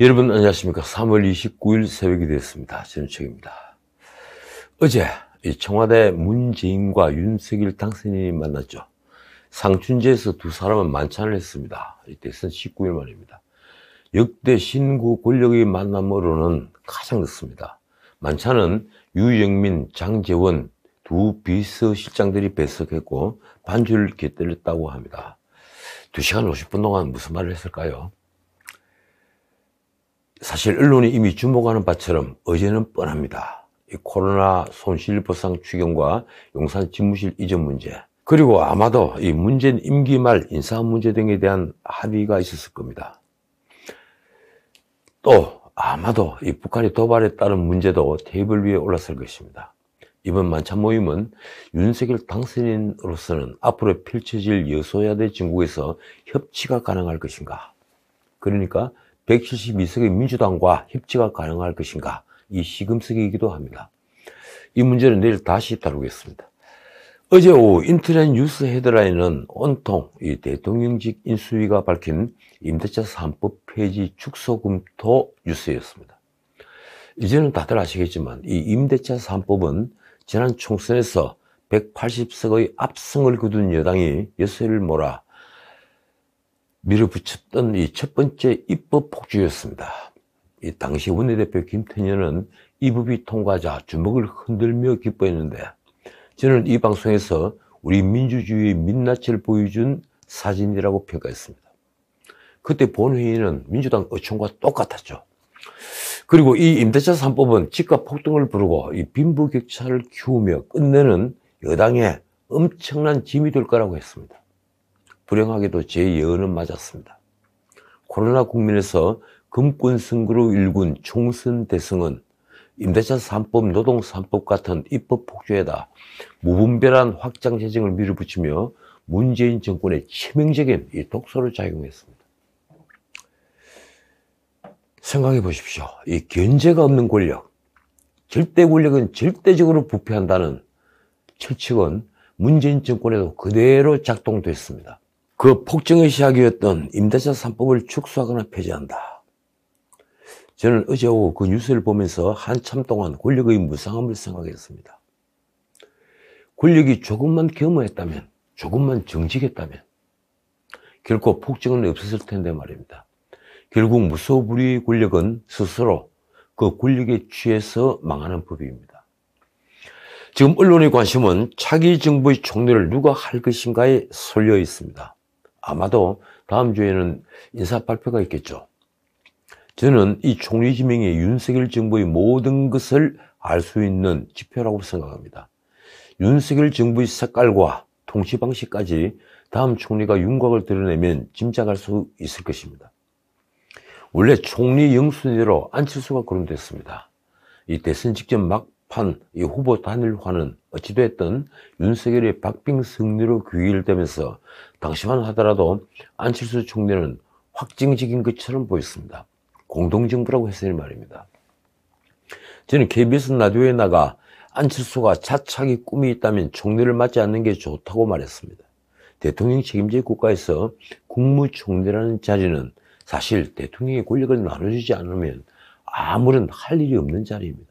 여러분 안녕하십니까. 3월 29일 새벽이 되었습니다. 전우책입니다. 어제 청와대 문재인과 윤석열 당선인이 만났죠. 상춘제에서 두 사람은 만찬을 했습니다. 이때선 19일 만입니다. 역대 신구 권력의 만남으로는 가장 늦습니다. 만찬은 유영민, 장제원 두 비서실장들이 배석했고 반주를 곁들였다고 합니다. 2시간 50분 동안 무슨 말을 했을까요? 사실 언론이 이미 주목하는 바처럼 어제는 뻔합니다. 이 코로나 손실보상 추경과 용산 집무실 이전 문제, 그리고 아마도 이 문재인 임기 말 인사 문제 등에 대한 합의가 있었을 겁니다. 또 아마도 이 북한이 도발에 따른 문제도 테이블 위에 올랐을 것입니다. 이번 만찬 모임은 윤석열 당선인으로서는 앞으로 펼쳐질 여소야대 정국에서 협치가 가능할 것인가, 그러니까 172석의 민주당과 협치가 가능할 것인가, 이 시금석이기도 합니다. 이 문제는 내일 다시 다루겠습니다. 어제 오후 인터넷 뉴스 헤드라인은 온통 이 대통령직 인수위가 밝힌 임대차 3법 폐지 축소 검토 뉴스였습니다. 이제는 다들 아시겠지만 이 임대차 3법은 지난 총선에서 180석의 압승을 거둔 여당이 여세를 몰아 밀어붙였던 이 첫 번째 입법 폭주였습니다. 이 당시 원내대표 김태년은 이 법이 통과하자 주먹을 흔들며 기뻐했는데, 저는 이 방송에서 우리 민주주의의 민낯을 보여준 사진이라고 평가했습니다. 그때 본회의는 민주당 의총과 똑같았죠. 그리고 이 임대차 3법은 집값 폭등을 부르고 이 빈부격차를 키우며 끝내는 여당의 엄청난 짐이 될 거라고 했습니다. 불행하게도 제 예언은 맞았습니다. 코로나 국면에서 금권 선거로 일군 총선 대승은 임대차 3법, 노동 3법 같은 입법 폭주에다 무분별한 확장 재정을 밀어붙이며 문재인 정권의 치명적인 이 독소를 작용했습니다. 생각해 보십시오. 이 견제가 없는 권력, 절대 권력은 절대적으로 부패한다는 철칙은 문재인 정권에도 그대로 작동됐습니다. 그 폭정의 시작이었던 임대차 3법을 축소하거나 폐지한다. 저는 어제 오후 그 뉴스를 보면서 한참 동안 권력의 무상함을 생각했습니다. 권력이 조금만 겸허했다면, 조금만 정직했다면 결코 폭정은 없었을 텐데 말입니다. 결국 무소불위의 권력은 스스로 그 권력에 취해서 망하는 법입니다. 지금 언론의 관심은 차기 정부의 총리를 누가 할 것인가에 쏠려 있습니다. 아마도 다음 주에는 인사 발표가 있겠죠. 저는 이 총리 지명이 윤석열 정부의 모든 것을 알 수 있는 지표라고 생각합니다. 윤석열 정부의 색깔과 통치 방식까지 다음 총리가 윤곽을 드러내면 짐작할 수 있을 것입니다. 원래 총리 영순위로 안철수가 거론됐습니다. 이 대선 직전 막판 이 후보 단일화는 어찌됐든 윤석열의 박빙 승리로 귀결되면서 당시만 하더라도 안철수 총리는 확정적인 것처럼 보였습니다. 공동정부라고 했으니 말입니다. 저는 KBS 라디오에 나가 안철수가 자착이 꿈이 있다면 총리를 맡지 않는 게 좋다고 말했습니다. 대통령 책임제 국가에서 국무총리라는 자리는 사실 대통령의 권력을 나눠주지 않으면 아무런 할 일이 없는 자리입니다.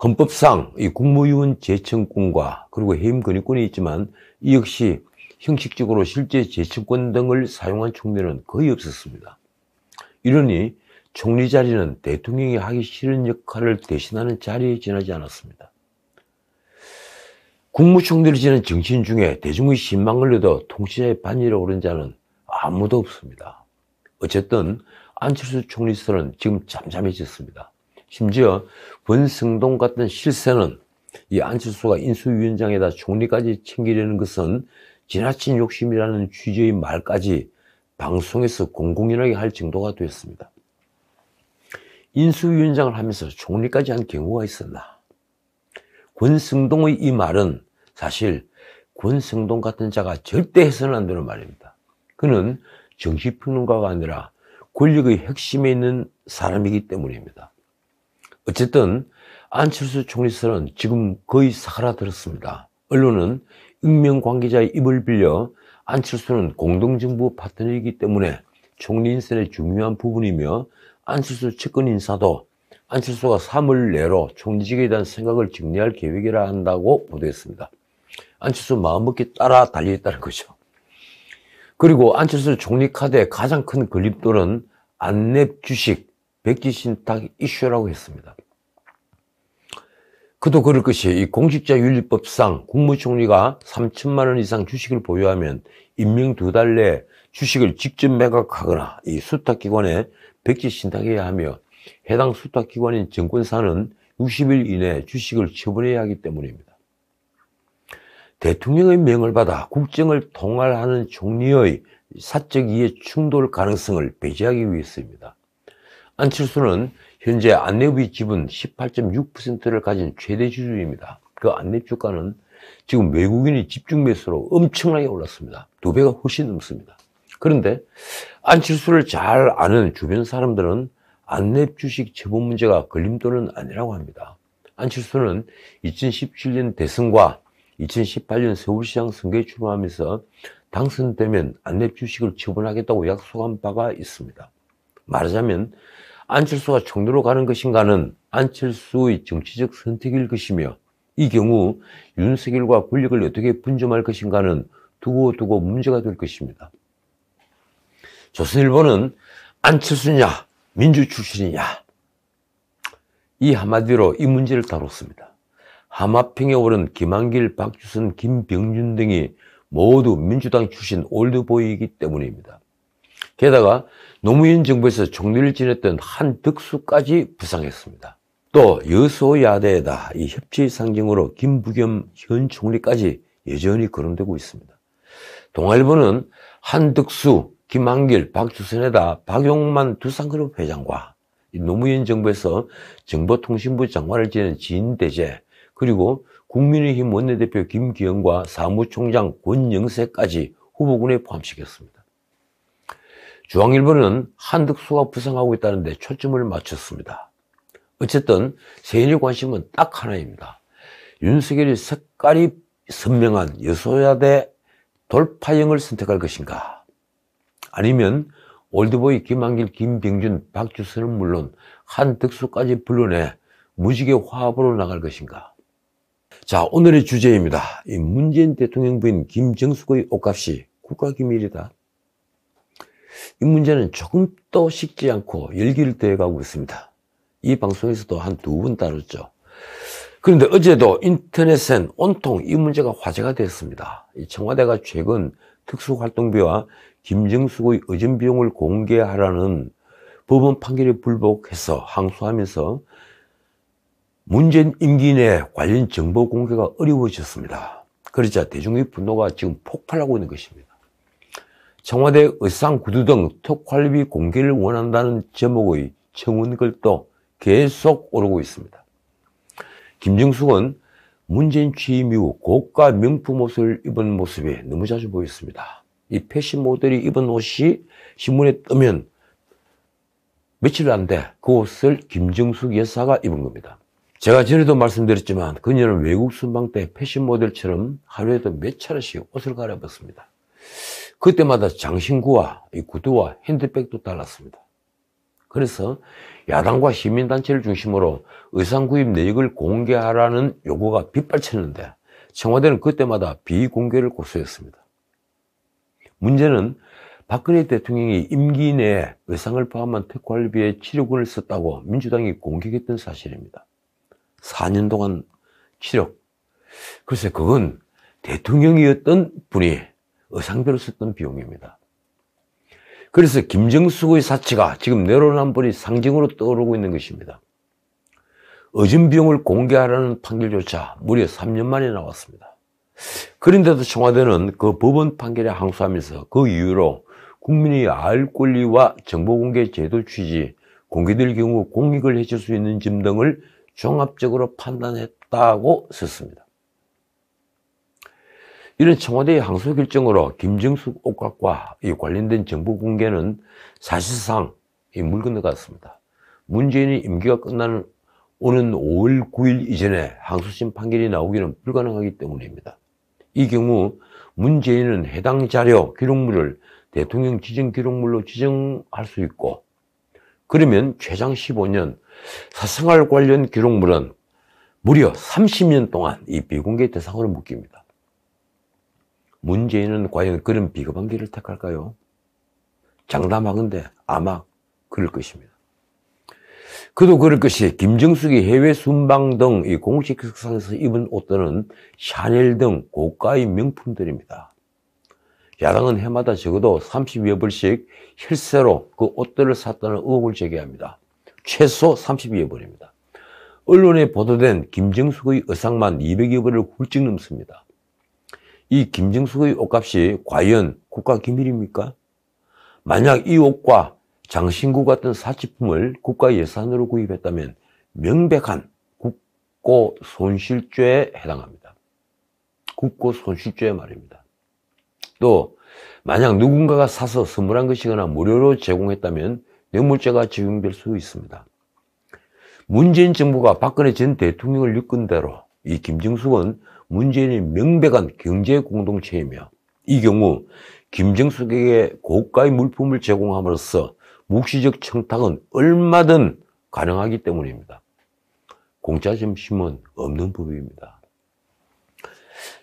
헌법상 이 국무위원 재청권과 그리고 해임 건의권이 있지만 이 역시 형식적으로 실제 재청권 등을 사용한 총리는 거의 없었습니다. 이러니 총리 자리는 대통령이 하기 싫은 역할을 대신하는 자리에 지나지 않았습니다. 국무총리를 지낸 정치인 중에 대중의 신망을 얻어 통치자의 반열에 오른 자는 아무도 없습니다. 어쨌든 안철수 총리설은 지금 잠잠해졌습니다. 심지어 권성동 같은 실세는 이 안철수가 인수위원장에다 총리까지 챙기려는 것은 지나친 욕심이라는 취지의 말까지 방송에서 공공연하게 할 정도가 되었습니다. 인수위원장을 하면서 총리까지 한 경우가 있었나? 권성동의 이 말은 사실 권성동 같은 자가 절대 해서는 안 되는 말입니다. 그는 정치평론가가 아니라 권력의 핵심에 있는 사람이기 때문입니다. 어쨌든 안철수 총리설은 지금 거의 사그라들었습니다. 언론은 익명 관계자의 입을 빌려 안철수는 공동정부 파트너이기 때문에 총리 인선의 중요한 부분이며 안철수 측근 인사도 안철수가 3월 내로 총리직에 대한 생각을 정리할 계획이라 한다고 보도했습니다. 안철수 마음먹기 따라 달려있다는 거죠. 그리고 안철수 총리 카드의 가장 큰 걸림돌은 안랩 주식 백지 신탁 이슈라고 했습니다. 그도 그럴 것이 이 공직자윤리법상 국무총리가 3천만 원 이상 주식을 보유하면 임명 2달 내에 주식을 직접 매각하거나 이 수탁기관에 백지 신탁해야 하며 해당 수탁기관인 증권사는 60일 이내에 주식을 처분해야 하기 때문입니다. 대통령의 명을 받아 국정을 통할하는 총리의 사적 이해 충돌 가능성을 배제하기 위해서입니다. 안철수는 현재 안랩의 지분 18.6%를 가진 최대 주주입니다. 그 안랩 주가는 지금 외국인이 집중 매수로 엄청나게 올랐습니다. 2배가 훨씬 넘습니다. 그런데 안철수를 잘 아는 주변 사람들은 안랩 주식 처분 문제가 걸림돌은 아니라고 합니다. 안철수는 2017년 대선과 2018년 서울시장 선거에 출마하면서 당선되면 안랩 주식을 처분하겠다고 약속한 바가 있습니다. 말하자면 안철수가 총리로 가는 것인가는 안철수의 정치적 선택일 것이며 이 경우 윤석열과 권력을 어떻게 분점할 것인가는 두고두고 문제가 될 것입니다. 조선일보는 안철수냐 민주 출신이냐 이 한마디로 이 문제를 다뤘습니다. 하마평에 오른 김한길, 박주선, 김병준 등이 모두 민주당 출신 올드보이이기 때문입니다. 게다가 노무현 정부에서 총리를 지냈던 한덕수까지 부상했습니다. 또 여소야대에다 이 협치의 상징으로 김부겸 현 총리까지 여전히 거론되고 있습니다. 동아일보는 한덕수, 김한길, 박주선에다 박용만 두산그룹 회장과 노무현 정부에서 정보통신부 장관을 지낸 진대재 그리고 국민의힘 원내대표 김기현과 사무총장 권영세까지 후보군에 포함시켰습니다. 중앙일보는 한덕수가 부상하고 있다는데 초점을 맞췄습니다. 어쨌든 세인의 관심은 딱 하나입니다. 윤석열이 색깔이 선명한 여소야대 돌파형을 선택할 것인가 아니면 올드보이 김한길, 김병준, 박주선은 물론 한덕수까지 불러내 무지개 화합으로 나갈 것인가. 자, 오늘의 주제입니다. 이 문재인 대통령 부인 김정숙의 옷값이 국가기밀이다. 이 문제는 조금 더 식지 않고 열기를 더해가고 있습니다. 이 방송에서도 한 2번 다뤘죠. 그런데 어제도 인터넷엔 온통 이 문제가 화제가 됐습니다. 청와대가 최근 특수활동비와 김정숙의 의전 비용을 공개하라는 법원 판결에 불복해서 항소하면서 문재인 임기 내 관련 정보 공개가 어려워졌습니다. 그러자 대중의 분노가 지금 폭발하고 있는 것입니다. 청와대 의상 구두 등 특활비 공개를 원한다는 제목의 청원글도 계속 오르고 있습니다. 김정숙은 문재인 취임 이후 고가 명품 옷을 입은 모습이 너무 자주 보였습니다. 이 패션 모델이 입은 옷이 신문에 뜨면 며칠 안 돼 그 옷을 김정숙 여사가 입은 겁니다. 제가 전에도 말씀드렸지만 그녀는 외국 순방 때 패션 모델처럼 하루에도 몇 차례씩 옷을 갈아입었습니다. 그때마다 장신구와 이 구두와 핸드백도 달랐습니다. 그래서 야당과 시민단체를 중심으로 의상 구입 내역을 공개하라는 요구가 빗발쳤는데 청와대는 그때마다 비공개를 고수했습니다. 문제는 박근혜 대통령이 임기 내에 의상을 포함한 특활비에 7억 원을 썼다고 민주당이 공격했던 사실입니다. 4년 동안 7억. 글쎄 그건 대통령이었던 분이 의상비로 썼던 비용입니다. 그래서 김정숙의 사치가 지금 내로남불이 상징으로 떠오르고 있는 것입니다. 의전 비용을 공개하라는 판결조차 무려 3년 만에 나왔습니다. 그런데도 청와대는 그 법원 판결에 항소하면서 그 이유로 국민이 알 권리와 정보공개 제도 취지, 공개될 경우 공익을 해칠 수 있는 점 등을 종합적으로 판단했다고 썼습니다. 이런 청와대의 항소 결정으로 김정숙 옷값과 이 관련된 정보 공개는 사실상 물 건너갔습니다. 문재인이 임기가 끝나는 오는 5월 9일 이전에 항소심 판결이 나오기는 불가능하기 때문입니다. 이 경우 문재인은 해당 자료, 기록물을 대통령 지정 기록물로 지정할 수 있고, 그러면 최장 15년 사생활 관련 기록물은 무려 30년 동안 이 비공개 대상으로 묶입니다. 문재인은 과연 그런 비겁한 길을 택할까요? 장담하건대 아마 그럴 것입니다. 그도 그럴 것이 김정숙이 해외 순방 등 이 공식 석상에서 입은 옷들은 샤넬 등 고가의 명품들입니다. 야당은 해마다 적어도 30여 벌씩 혈세로 그 옷들을 샀다는 의혹을 제기합니다. 최소 32여 벌입니다. 언론에 보도된 김정숙의 의상만 200여 벌을 훌쩍 넘습니다. 이 김정숙의 옷값이 과연 국가기밀입니까? 만약 이 옷과 장신구 같은 사치품을 국가 예산으로 구입했다면 명백한 국고손실죄에 해당합니다. 국고손실죄 말입니다. 또 만약 누군가가 사서 선물한 것이거나 무료로 제공했다면 뇌물죄가 적용될 수 있습니다. 문재인 정부가 박근혜 전 대통령을 이끈 대로 이 김정숙은 문재인의 명백한 경제공동체이며, 이 경우 김정숙에게 고가의 물품을 제공함으로써 묵시적 청탁은 얼마든 가능하기 때문입니다. 공짜 점심은 없는 법입니다.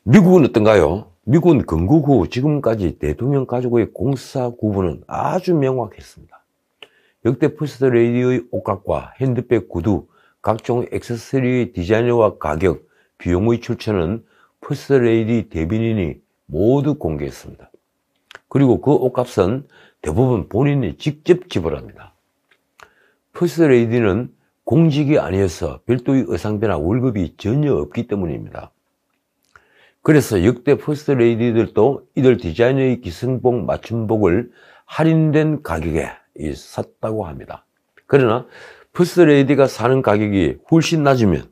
미국은 어떤가요? 미국은 건국 후 지금까지 대통령 가족의 공사 구분은 아주 명확했습니다. 역대 퍼스트 레이디의 옷값과 핸드백, 구두, 각종 액세서리의 디자인과 가격, 비용의 출처는 퍼스트 레이디 대변인이 모두 공개했습니다. 그리고 그 옷값은 대부분 본인이 직접 지불합니다. 퍼스트 레이디는 공직이 아니어서 별도의 의상비나 월급이 전혀 없기 때문입니다. 그래서 역대 퍼스트 레이디들도 이들 디자이너의 기성복, 맞춤복을 할인된 가격에 샀다고 합니다. 그러나 퍼스트 레이디가 사는 가격이 훨씬 낮으면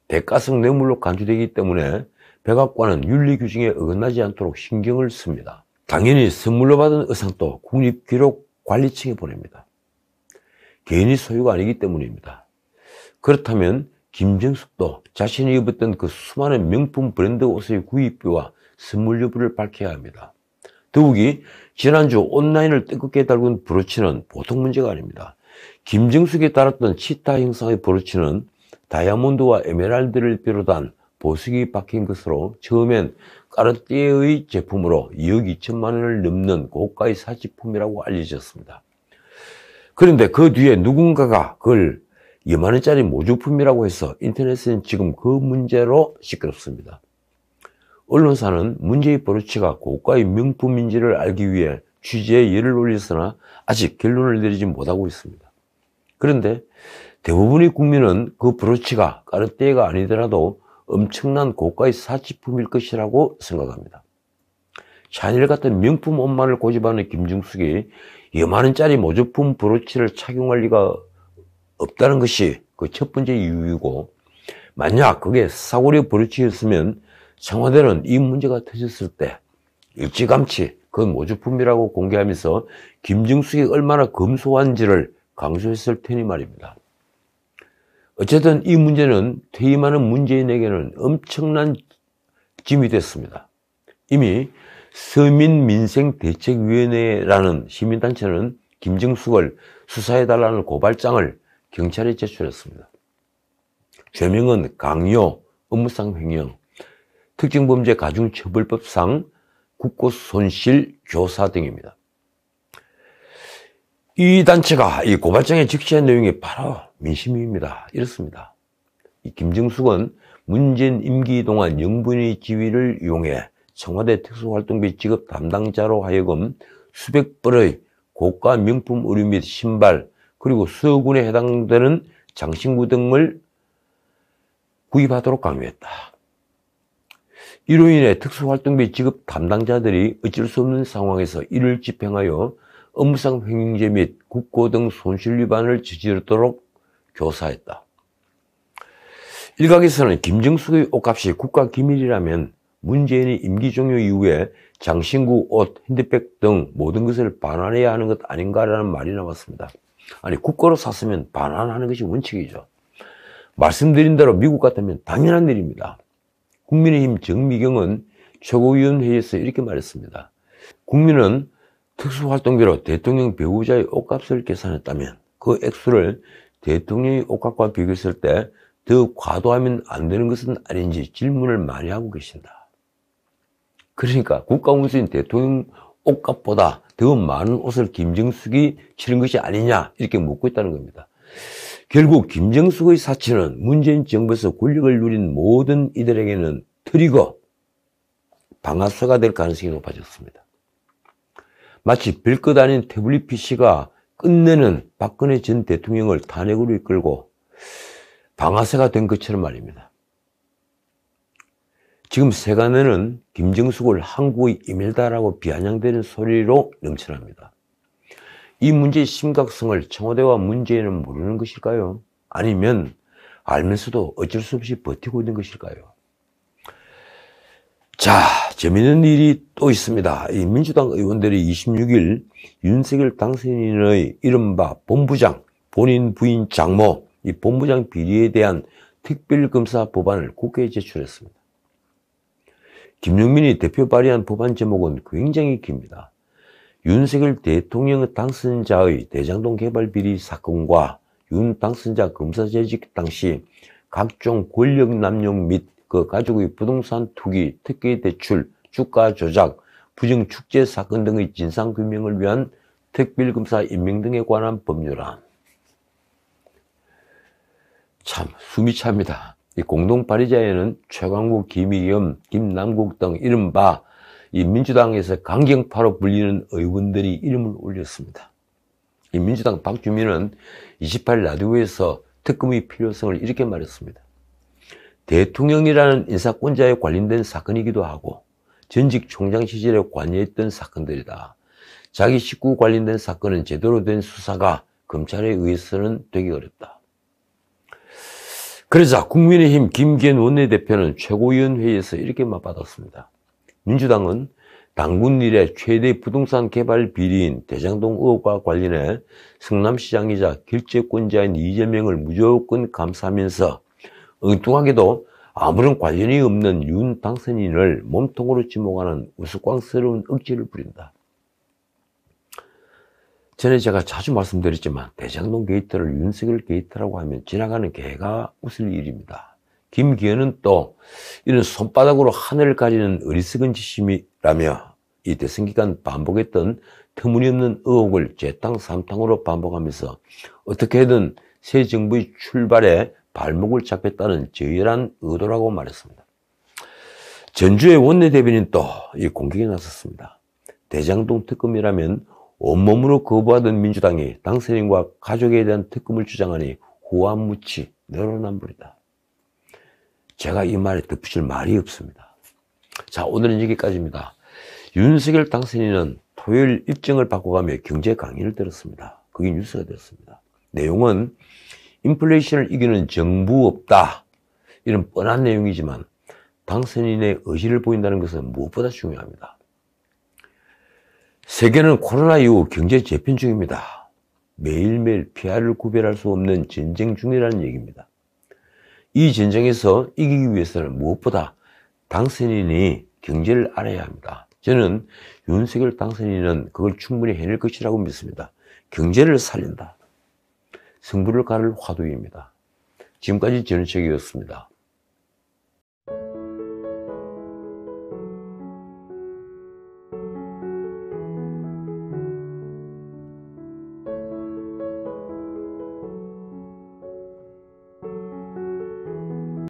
대가성 뇌물로 간주되기 때문에 백악관은 윤리 규정에 어긋나지 않도록 신경을 씁니다. 당연히 선물로 받은 의상도 국립기록관리청에 보냅니다. 개인이 소유가 아니기 때문입니다. 그렇다면 김정숙도 자신이 입었던 그 수많은 명품 브랜드 옷의 구입비와 선물 여부를 밝혀야 합니다. 더욱이 지난주 온라인을 뜨겁게 달군 브로치는 보통 문제가 아닙니다. 김정숙이 달았던 치타 형상의 브로치는 다이아몬드와 에메랄드를 비롯한 보석이 박힌 것으로 처음엔 까르띠에의 제품으로 2억 2천만 원을 넘는 고가의 사치품이라고 알려졌습니다. 그런데 그 뒤에 누군가가 그걸 2만 원짜리 모조품이라고 해서 인터넷은 지금 그 문제로 시끄럽습니다. 언론사는 문제의 브로치가 고가의 명품인지를 알기 위해 취재에 열을 올렸으나 아직 결론을 내리지 못하고 있습니다. 그런데 대부분의 국민은 그 브로치가 까르띠에가 아니더라도 엄청난 고가의 사치품일 것이라고 생각합니다. 샤넬 같은 명품 옷만을 고집하는 김정숙이 2만 원짜리 모조품 브로치를 착용할 리가 없다는 것이 그 첫 번째 이유이고, 만약 그게 싸구려 브로치였으면 청와대는 이 문제가 터졌을 때 일찌감치 그건 모조품이라고 공개하면서 김정숙이 얼마나 검소한지를 강조했을 테니 말입니다. 어쨌든 이 문제는 퇴임하는 문재인에게는 엄청난 짐이 됐습니다. 이미 서민민생대책위원회라는 시민단체는 김정숙을 수사해달라는 고발장을 경찰에 제출했습니다. 죄명은 강요, 업무상 횡령, 특정범죄 가중처벌법상 국고손실 교사 등입니다. 이 단체가 이 고발장에 적시한 내용이 바로 민심입니다. 이렇습니다. 이 김정숙은 문재인 임기 동안 영부인의 지위를 이용해 청와대 특수활동비 지급 담당자로 하여금 수백 벌의 고가 명품 의류 및 신발, 그리고 수억 원에 해당되는 장신구 등을 구입하도록 강요했다. 이로 인해 특수활동비 지급 담당자들이 어쩔 수 없는 상황에서 이를 집행하여 업무상 횡령죄 및 국고 등 손실 위반을 저지르도록 교사했다. 일각에서는 김정숙의 옷값이 국가기밀이라면 문재인이 임기 종료 이후에 장신구, 옷, 핸드백 등 모든 것을 반환해야 하는 것 아닌가라는 말이 나왔습니다. 아니, 국고로 샀으면 반환하는 것이 원칙이죠. 말씀드린 대로 미국 같으면 당연한 일입니다. 국민의힘 정미경은 최고위원회의에서 이렇게 말했습니다. 국민은 특수활동비로 대통령 배우자의 옷값을 계산했다면 그 액수를 대통령의 옷값과 비교했을 때 더 과도하면 안 되는 것은 아닌지 질문을 많이 하고 계신다. 그러니까 국가원수인 대통령 옷값보다 더 많은 옷을 김정숙이 치른 것이 아니냐 이렇게 묻고 있다는 겁니다. 결국 김정숙의 사치는 문재인 정부에서 권력을 누린 모든 이들에게는 트리거, 방아쇠가 될 가능성이 높아졌습니다. 마치 별것 아닌 태블릿 PC가 끝내는 박근혜 전 대통령을 탄핵으로 이끌고 방아쇠가 된 것처럼 말입니다. 지금 세간에는 김정숙을 한국의 이멜다라고 비아냥대는 소리로 넘쳐납니다. 이 문제의 심각성을 청와대와 문재인은 모르는 것일까요? 아니면 알면서도 어쩔 수 없이 버티고 있는 것일까요? 자, 재미있는 일이 또 있습니다. 이 민주당 의원들이 26일 윤석열 당선인의 이른바 본부장, 본인 부인 장모, 이 본부장 비리에 대한 특별검사 법안을 국회에 제출했습니다. 김용민이 대표 발의한 법안 제목은 굉장히 깁니다. 윤석열 대통령 당선자의 대장동 개발 비리 사건과 윤 당선자 검사 재직 당시 각종 권력 남용 및 그 가족의 부동산 투기, 특혜 대출, 주가 조작, 부정 축제 사건 등의 진상 규명을 위한 특별검사 임명 등에 관한 법률안. 참 숨이 찹니다. 이 공동 발의자에는 최강욱, 김의겸, 김남국 등 이른바 이 민주당에서 강경파로 불리는 의원들이 이름을 올렸습니다. 이 민주당 박주민은 28일 라디오에서 특검의 필요성을 이렇게 말했습니다. 대통령이라는 인사권자에 관련된 사건이기도 하고 전직 총장 시절에 관여했던 사건들이다. 자기 식구 관련된 사건은 제대로 된 수사가 검찰에 의해서는 되기 어렵다. 그러자 국민의힘 김기현 원내대표는 최고위원회의에서 이렇게 맞받았습니다. 민주당은 당군 이래 최대 부동산 개발 비리인 대장동 의혹과 관련해 성남시장이자 결재권자인 이재명을 무조건 감사하면서 엉뚱하게도 아무런 관련이 없는 윤 당선인을 몸통으로 지목하는 우스꽝스러운 억지를 부린다. 전에 제가 자주 말씀드렸지만 대장동 게이트를 윤석열 게이트라고 하면 지나가는 개가 웃을 일입니다. 김기현은 또 이런 손바닥으로 하늘을 가리는 어리석은 짓임이라며 이 대선 기간 반복했던 터무니없는 의혹을 재탕 삼탕으로 반복하면서 어떻게든 새 정부의 출발에 발목을 잡겠다는 저열한 의도라고 말했습니다. 전주의 원내대변인 또 이 공격에 나섰습니다. 대장동 특검이라면 온몸으로 거부하던 민주당이 당선인과 가족에 대한 특검을 주장하니 후한무치 내로남불이다. 제가 이 말에 덧붙일 말이 없습니다. 자, 오늘은 여기까지입니다. 윤석열 당선인은 토요일 일정을 바꿔가며 경제 강의를 들었습니다. 그게 뉴스가 됐습니다. 내용은 인플레이션을 이기는 정부 없다, 이런 뻔한 내용이지만 당선인의 의지를 보인다는 것은 무엇보다 중요합니다. 세계는 코로나 이후 경제 재편 중입니다. 매일매일 피해를 구별할 수 없는 전쟁 중이라는 얘기입니다. 이 전쟁에서 이기기 위해서는 무엇보다 당선인이 경제를 알아야 합니다. 저는 윤석열 당선인은 그걸 충분히 해낼 것이라고 믿습니다. 경제를 살린다. 승부를 가를 화두입니다. 지금까지 전우책이었습니다.